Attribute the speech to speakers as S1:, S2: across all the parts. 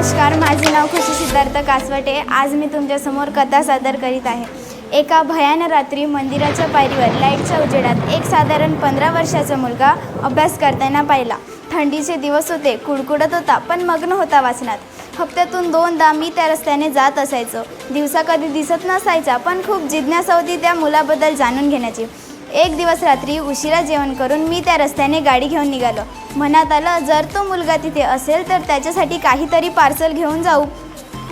S1: नमस्कार, माझे नाव खुशी सिद्धार्थ कासवटे। आज मी तुमच्यासमोर कथा सादर करीत आहे। एका भयानक रात्री मंदिराच्या पायरीवर लाईटच्या उजेडात एक साधारण 15 वर्षाचा मुलगा अभ्यास करताना पाहिला। थंडीचे दिवस होते, कुडकुडत होता पण मग्न होता वाचनात। हप्त्यातून 2दा मी त्या रस्त्याने जात असायचो। दिवसा कधी दिसत नसायचा, पण खूप जिज्ञासा होती त्या मुलाबद्दल जाणून घेण्याची। एक दिवस रात्री उशिरा जेवण करून मी त्या रस्त्याने गाडी घेऊन निघालो। मनात आलं, जर तो मुलगा तिथे असेल तर त्याच्यासाठी काहीतरी पार्सल घेऊन जाऊ।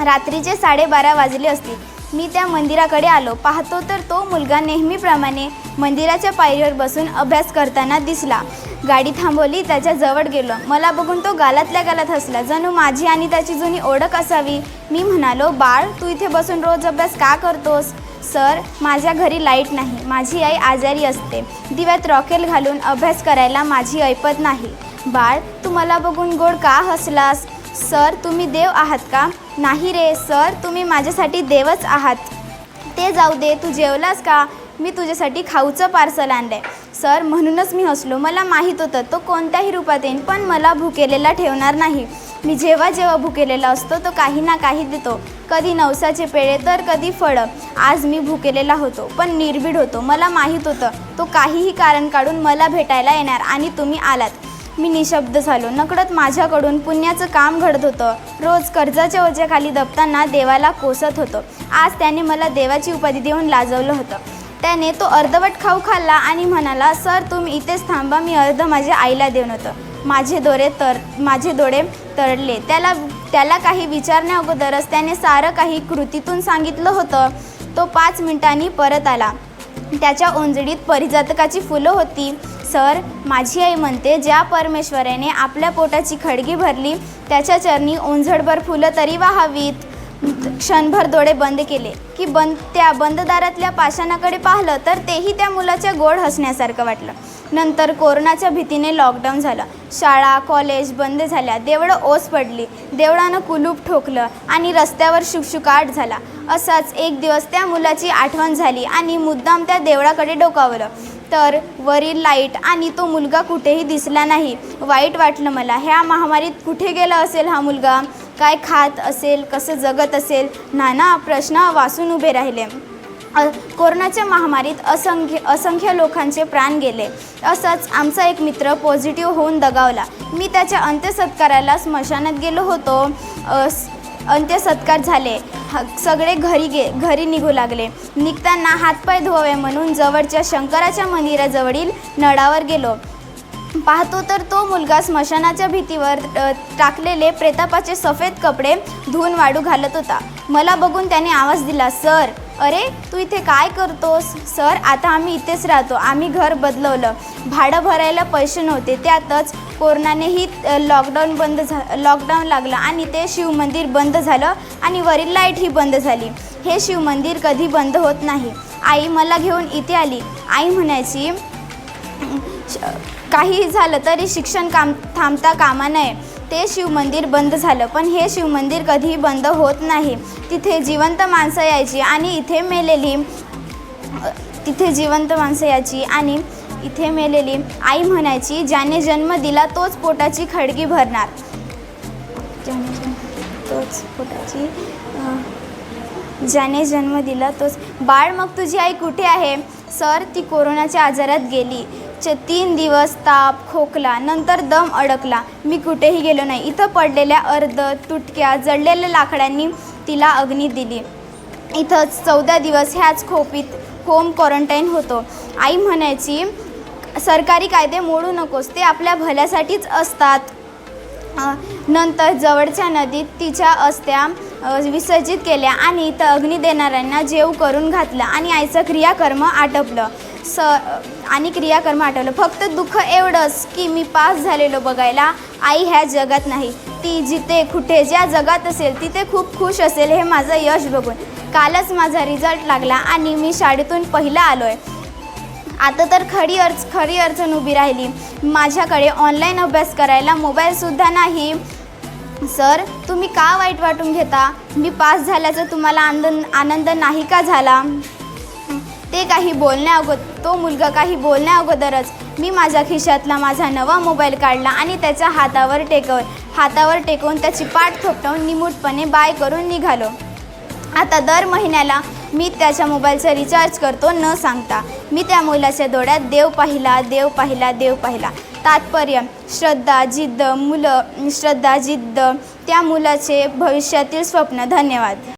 S1: रात्रीचे 12:30 वाजले असतील। मी त्या मंदिराकडे आलो। पाहतो तर तो मुलगा नेहमीप्रमाणे मंदिराच्या पायरीवर बसून अभ्यास करताना दिसला। गाडी थांबवली, त्याच्या जवळ गेलो। मला बघून तो गालातल्या गालात हसला, जणू माझी आणि त्याची जुनी ओळख असावी। मी म्हणालो, बाळ, तू इथे बसून रोज अभ्यास का करतोस? सर, माझ्या घरी लाईट नाही, माझी आई आजारी असते। दिव्यात रॉकेल घालून अभ्यास करायला माझी ऐपत नाही। बाळ, तू मला बघून गोड का हसलास? सर, तुम्ही देव आहात का? नाही रे सर, तुम्ही माझ्यासाठी देवच आहात। ते जाऊ दे, तू जेवलास का? मी तुझ्यासाठी खाऊचं पार्सल आणलंय। सर, म्हणूनच मी हसलो। मला माहीत होतं तो कोणत्याही रूपात येईन, पण मला भुकेलेला ठेवणार नाही। मी जेव्हा भुकेलेला असतो तो काही ना काही देतो, कधी नवसाचे पेढे तर कधी फळं। आज मी भुकेलेला होतो, पण निर्भीड होतो। मला माहीत होतं तो काहीही कारण काढून मला भेटायला येणार आणि तुम्ही आलात। मी निशब्द झालो। नकळत माझ्याकडून पुण्याचं काम घडत होतं। रोज कर्जाच्या ओझ्याखाली दबताना देवाला कोसत होतो। आज त्याने मला देवाची उपाधी देऊन लाजवलं होतं। त्याने तो अर्धवट खाऊ खाल्ला आणि म्हणाला, सर, तुम्ही इथेच थांबा, मी अर्ध माझ्या आईला देऊन होतं। माझे डोळे तरडले। त्याला काही विचारण्या अगोदरच त्याने सारं काही कृतीतून सांगितलं होतं। तो 5 मिनिटांनी परत आला। त्याच्या ओंजळीत परिजातकाची फुलं होती। सर, माझी आई म्हणते, ज्या परमेश्वराने आपल्या पोटाची खळगी भरली त्याच्या चरणी ओंजळभर फुलं तरी वाहावीत। क्षणभर डोळे बंद केले की त्या बंद दारातल्या पाषाणाकडे पाहिलं तर तेही त्या मुलाच्या गोड हसण्यासारखं वाटलं। नंतर कोरोनाच्या भीतीने लॉकडाऊन झालं। शाळा कॉलेज बंद झाल्या। देवळं ओस पडली। देवळानं कुलूप ठोकलं आणि रस्त्यावर शुकशुकाट झाला। असाच एक दिवस त्या मुलाची आठवण झाली आणि मुद्दाम त्या देवळाकडे डोकावलं तर वरील लाईट आणि तो मुलगा कुठेही दिसला नाही। वाईट वाटलं मला। ह्या महामारीत कुठे गेला असेल हा मुलगा? काय खात असेल? कसं जगत असेल? नाना प्रश्न वासून उभे राहिले। कोरोनाच्या महामारीत असंख्य लोकांचे प्राण गेले। असंच आमचा एक मित्र पॉझिटिव्ह होऊन दगावला। मी त्याच्या अंत्यसत्काराला स्मशानात गेलो होतो। अंत्यसत्कार झाले। सगळे घरी निघू लागले। निघताना हातपाय धुवावे म्हणून जवळच्या शंकराच्या मंदिराजवळील नळावर गेलो। पाहतो तर तो मुलगा स्मशानाच्या भीतीवर टाकलेले प्रेतापाचे सफेद कपडे धुवून वाळू घालत होता। मला बघून त्याने आवाज दिला, सर, अरे तू इथे काय करतोस? सर, आता आम्ही इथेच राहतो। आम्ही घर बदलवलं। भाडं भरायला पैसे नव्हते। त्यातच कोरोनानेही लॉकडाऊन लागलं आणि ते शिवमंदिर बंद झालं आणि वरील लाईटही बंद झाली। हे शिवमंदिर कधी बंद होत नाही। आई मला घेऊन इथे आली। आई म्हणायची, काही झालं तरी शिक्षण थांबता कामा नये। ते शिवमंदिर बंद झालं, पण हे शिवमंदिर कधीही बंद होत नाही। तिथे जिवंत माणसं यायची आणि इथे मेलेली आई म्हणायची, ज्याने जन्म दिला तोच पोटाची खळगी भरणार। ज्याने जन्म दिला तोच। बाळ, मग तुझी आई कुठे आहे? सर, ती कोरोनाच्या आजारात गेली। 3 दिवस ताप, खोकला, नंतर दम अडकला। मी कुठेही गेलो नाही। इथं पडलेल्या अर्ध तुटक्या जळलेल्या लाकडांनी तिला अग्नी दिली। इथंच 14 दिवस ह्याच खोपीत होम क्वारंटाईन होतो। आई म्हणायची, सरकारी कायदे मोडू नकोस, ते आपल्या भल्यासाठीच असतात। नंतर जवळच्या नदीत तिच्या अस्त्या विसर्जित केल्या आणि इथं अग्नी देणाऱ्यांना जेव करून घातलं आणि आईचं क्रियाकर्म आटपलं। फक्त दुःख एवढंच की मी पास झालेलो बघायला आई ह्या जगात नाही। ती जिथे कुठे ज्या जगात असेल तिथे खूप खुश असेल हे माझं यश बघून। कालच माझा रिझल्ट लागला आणि मी शाळेतून पहिला आलोय। आता तर खरी अडचण उभी राहिली। माझ्याकडे ऑनलाईन अभ्यास करायला मोबाईलसुद्धा नाही। सर, तुम्ही का वाईट वाटून घेता? मी पास झाल्याचा तुम्हाला आनंद नाही का झाला? तो मुलगा काही बोलण्या अगोदरच मी माझ्या खिशातला माझा नवा मोबाईल काढला आणि त्याच्या हातावर टेकवून त्याची पाठ थोपटवून निमूटपणे बाय करून निघालो. आता दर महिन्याला मी त्याच्या मोबाईलचा रिचार्ज करतो न सांगता. मी त्या मुलाच्या डोळ्यात देव पाहिला, देव पाहिला, देव पाहिला. तात्पर्य श्रद्धा, जिद्द, त्या मुलाचे भविष्यातील स्वप्न. धन्यवाद.